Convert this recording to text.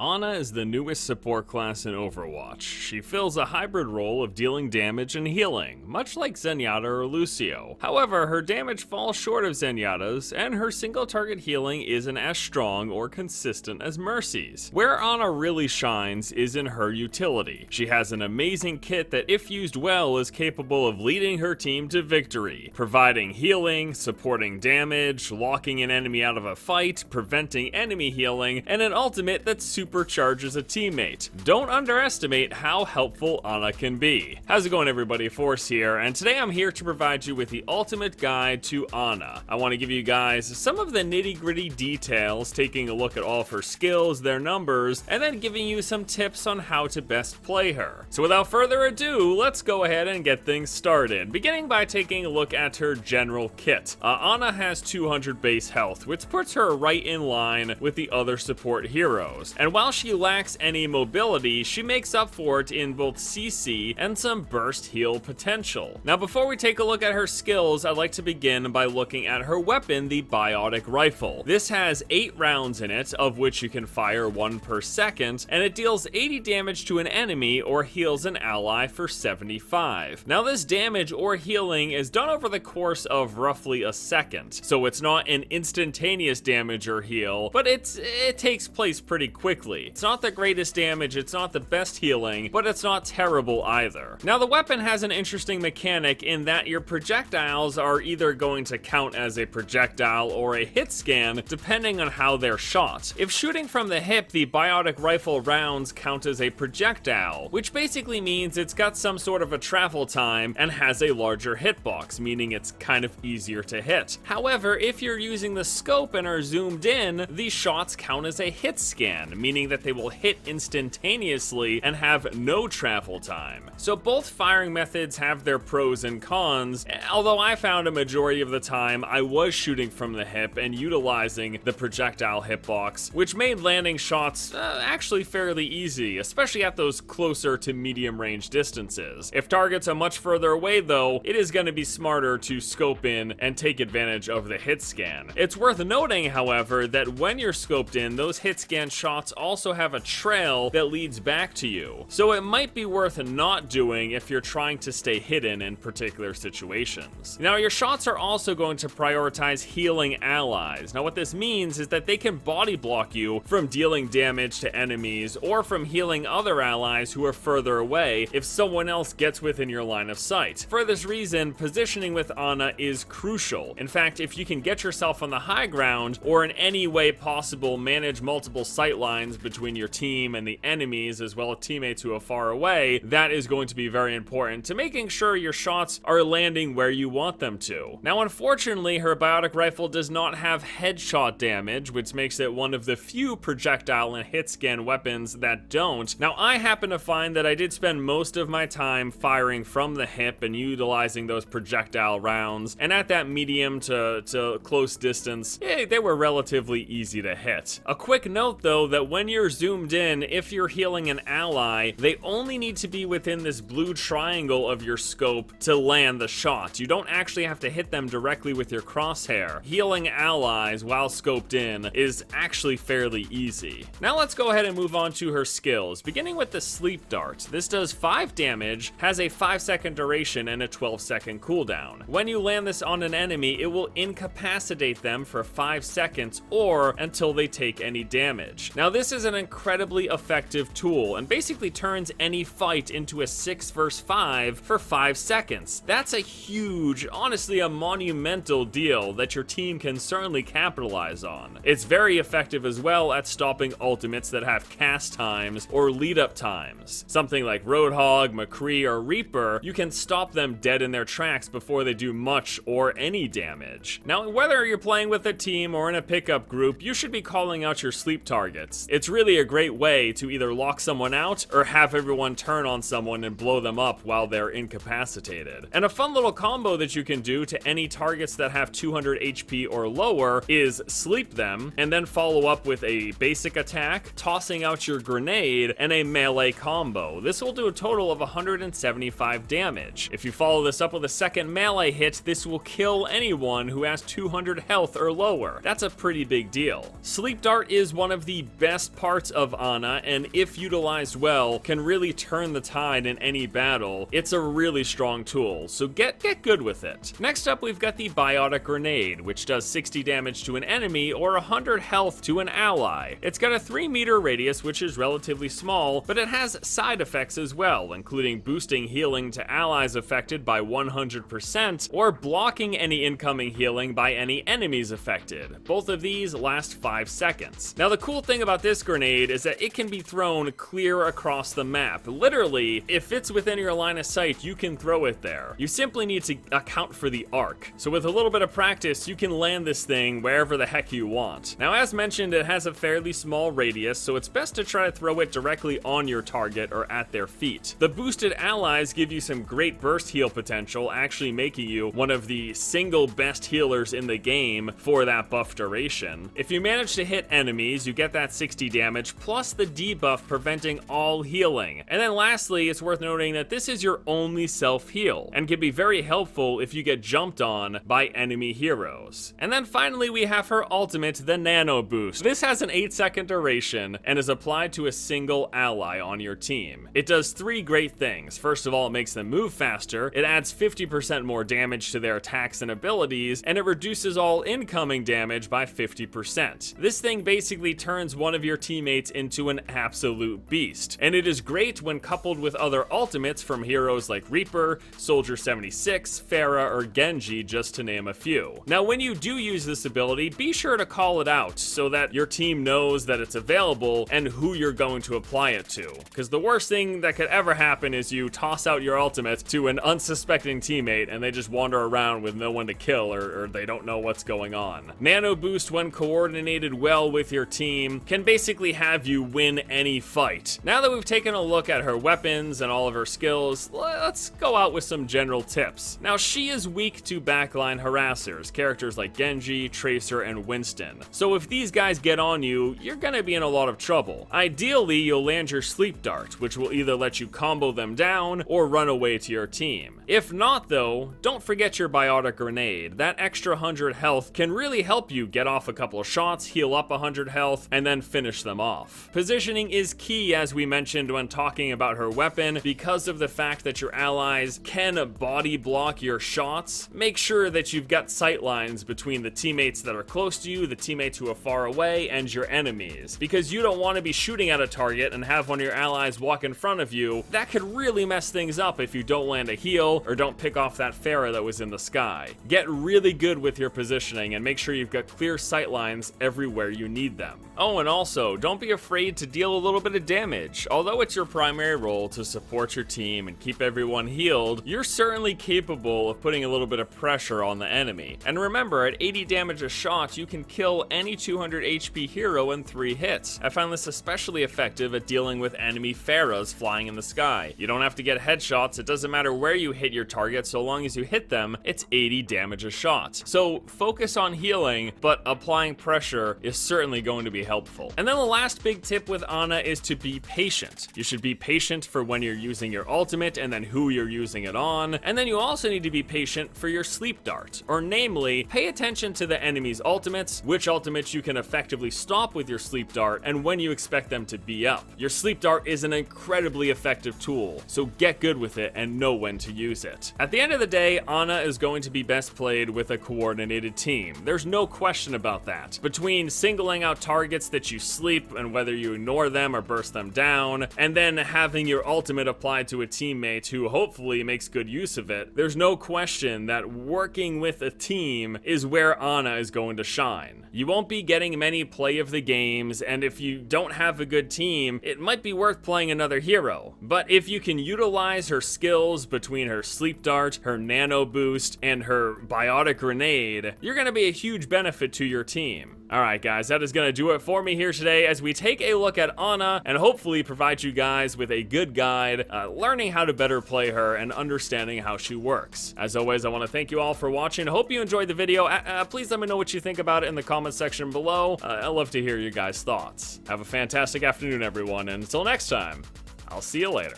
Ana is the newest support class in Overwatch. She fills a hybrid role of dealing damage and healing, much like Zenyatta or Lucio. However, her damage falls short of Zenyatta's, and her single target healing isn't as strong or consistent as Mercy's. Where Ana really shines is in her utility. She has an amazing kit that, if used well, is capable of leading her team to victory, providing healing, supporting damage, locking an enemy out of a fight, preventing enemy healing, and an ultimate that supercharges a teammate. Don't underestimate how helpful Ana can be. How's it going, everybody? Force here, and today I'm here to provide you with the ultimate guide to Ana. I want to give you guys some of the nitty-gritty details, taking a look at all of her skills, their numbers, and then giving you some tips on how to best play her. So without further ado, let's go ahead and get things started, beginning by taking a look at her general kit. Ana has 200 base health, which puts her right in line with the other support heroes. And while she lacks any mobility, she makes up for it in both CC and some burst heal potential. Now, before we take a look at her skills, I'd like to begin by looking at her weapon, the biotic rifle. This has 8 rounds in it, of which you can fire 1 per second, and it deals 80 damage to an enemy or heals an ally for 75. Now, this damage or healing is done over the course of roughly a second, so it's not an instantaneous damage or heal, but it takes place pretty quickly. It's not the greatest damage, it's not the best healing, but it's not terrible either. Now, the weapon has an interesting mechanic in that your projectiles are either going to count as a projectile or a hit scan, depending on how they're shot. If shooting from the hip, the biotic rifle rounds count as a projectile, which basically means it's got some sort of a travel time and has a larger hitbox, meaning it's kind of easier to hit. However, if you're using the scope and are zoomed in, these shots count as a hit scan, meaning that they will hit instantaneously and have no travel time. So both firing methods have their pros and cons, although I found a majority of the time I was shooting from the hip and utilizing the projectile hitbox, which made landing shots actually fairly easy, especially at those closer to medium range distances. If targets are much further away though, it is going to be smarter to scope in and take advantage of the hit scan. It's worth noting, however, that when you're scoped in, those hit scan shots also have a trail that leads back to you, so it might be worth not doing if you're trying to stay hidden in particular situations. Now, your shots are also going to prioritize healing allies. Now, what this means is that they can body block you from dealing damage to enemies or from healing other allies who are further away if someone else gets within your line of sight. For this reason, positioning with Ana is crucial. In fact, if you can get yourself on the high ground or in any way possible manage multiple sight lines between your team and the enemies, as well as teammates who are far away, that is going to be very important to making sure your shots are landing where you want them to. Now, unfortunately, her biotic rifle does not have headshot damage, which makes it one of the few projectile and hit scan weapons that don't. Now, I happen to find that I did spend most of my time firing from the hip and utilizing those projectile rounds, and at that medium to close distance, they were relatively easy to hit. A quick note though, that when you're zoomed in, if you're healing an ally, they only need to be within this blue triangle of your scope to land the shot. You don't actually have to hit them directly with your crosshair. Healing allies while scoped in is actually fairly easy. Now let's go ahead and move on to her skills, beginning with the sleep dart. This does 5 damage, has a 5-second duration and a 12-second cooldown. When you land this on an enemy, it will incapacitate them for 5 seconds or until they take any damage. Now, this is an incredibly effective tool and basically turns any fight into a 6 vs 5 for 5 seconds. That's a huge, honestly a monumental deal that your team can certainly capitalize on. It's very effective as well at stopping ultimates that have cast times or lead up times. Something like Roadhog, McCree, or Reaper, you can stop them dead in their tracks before they do much or any damage. Now, whether you're playing with a team or in a pickup group, you should be calling out your sleep targets. It's really a great way to either lock someone out or have everyone turn on someone and blow them up while they're incapacitated. And a fun little combo that you can do to any targets that have 200 HP or lower is sleep them and then follow up with a basic attack, tossing out your grenade, and a melee combo. This will do a total of 175 damage. If you follow this up with a second melee hit, this will kill anyone who has 200 health or lower. That's a pretty big deal. Sleep Dart is one of the best best parts of Anna, and if utilized well, can really turn the tide in any battle. It's a really strong tool, so get good with it. Next up, we've got the Biotic Grenade, which does 60 damage to an enemy or 100 health to an ally. It's got a 3-meter radius, which is relatively small, but it has side effects as well, including boosting healing to allies affected by 100% or blocking any incoming healing by any enemies affected. Both of these last 5 seconds. Now, the cool thing about this grenade is that it can be thrown clear across the map. Literally, if it's within your line of sight, you can throw it there. You simply need to account for the arc. So with a little bit of practice, you can land this thing wherever the heck you want. Now, as mentioned, it has a fairly small radius, so it's best to try to throw it directly on your target or at their feet. The boosted allies give you some great burst heal potential, actually making you one of the single best healers in the game for that buff duration. If you manage to hit enemies, you get that 60 damage plus the debuff preventing all healing. And then lastly, it's worth noting that this is your only self-heal and can be very helpful if you get jumped on by enemy heroes. And then finally, we have her ultimate, the Nano Boost. This has an 8-second duration and is applied to a single ally on your team. It does 3 great things. First of all, it makes them move faster, it adds 50% more damage to their attacks and abilities, and it reduces all incoming damage by 50%. This thing basically turns one of your teammates into an absolute beast, and it is great when coupled with other ultimates from heroes like Reaper, Soldier 76, Pharah, or Genji, just to name a few. Now, when you do use this ability, be sure to call it out so that your team knows that it's available and who you're going to apply it to. Because the worst thing that could ever happen is you toss out your ultimate to an unsuspecting teammate and they just wander around with no one to kill, or they don't know what's going on. Nano Boost, when coordinated well with your team, can basically have you win any fight. Now that we've taken a look at her weapons and all of her skills, let's go out with some general tips. Now, she is weak to backline harassers, characters like Genji, Tracer, and Winston. So if these guys get on you, you're gonna be in a lot of trouble. Ideally, you'll land your Sleep Dart, which will either let you combo them down or run away to your team. If not though, don't forget your Biotic Grenade. That extra 100 health can really help you get off a couple of shots, heal up 100 health, and then finish them off. Positioning is key, as we mentioned when talking about her weapon, because of the fact that your allies can body block your shots. Make sure that you've got sight lines between the teammates that are close to you, the teammates who are far away, and your enemies, because you don't want to be shooting at a target and have one of your allies walk in front of you. That could really mess things up if you don't land a heal or don't pick off that Pharah that was in the sky. Get really good with your positioning and make sure you've got clear sight lines everywhere you need them. Oh, and also, don't be afraid to deal a little bit of damage. Although it's your primary role to support your team and keep everyone healed, you're certainly capable of putting a little bit of pressure on the enemy. And remember, at 80 damage a shot, you can kill any 200 HP hero in 3 hits. I found this especially effective at dealing with enemy Pharahs flying in the sky. You don't have to get headshots, it doesn't matter where you hit your target, so long as you hit them, it's 80 damage a shot. So focus on healing, but applying pressure is certainly going to be helpful. And then the last big tip with Anna is to be patient. You should be patient for when you're using your ultimate and then who you're using it on. And then you also need to be patient for your Sleep Dart, or namely, pay attention to the enemy's ultimates, which ultimates you can effectively stop with your Sleep Dart, and when you expect them to be up. Your Sleep Dart is an incredibly effective tool, so get good with it and know when to use it. At the end of the day, Anna is going to be best played with a coordinated team. There's no question about that. Between singling out targets that you sleep and whether you ignore them or burst them down, and then having your ultimate applied to a teammate who hopefully makes good use of it, there's no question that working with a team is where Anna is going to shine. You won't be getting many play of the games, and if you don't have a good team, it might be worth playing another hero. But if you can utilize her skills between her Sleep Dart, her Nano Boost, and her Biotic Grenade, you're going to be a huge benefit to your team. Alright guys, that is going to do it for me here today as we take a look at Anna and hopefully provide you guys with a good guide, learning how to better play her and understanding how she works. As always, I want to thank you all for watching. Hope you enjoyed the video. Please let me know what you think about it in the comment section below. I'd love to hear your guys' thoughts. Have a fantastic afternoon, everyone, and until next time, I'll see you later.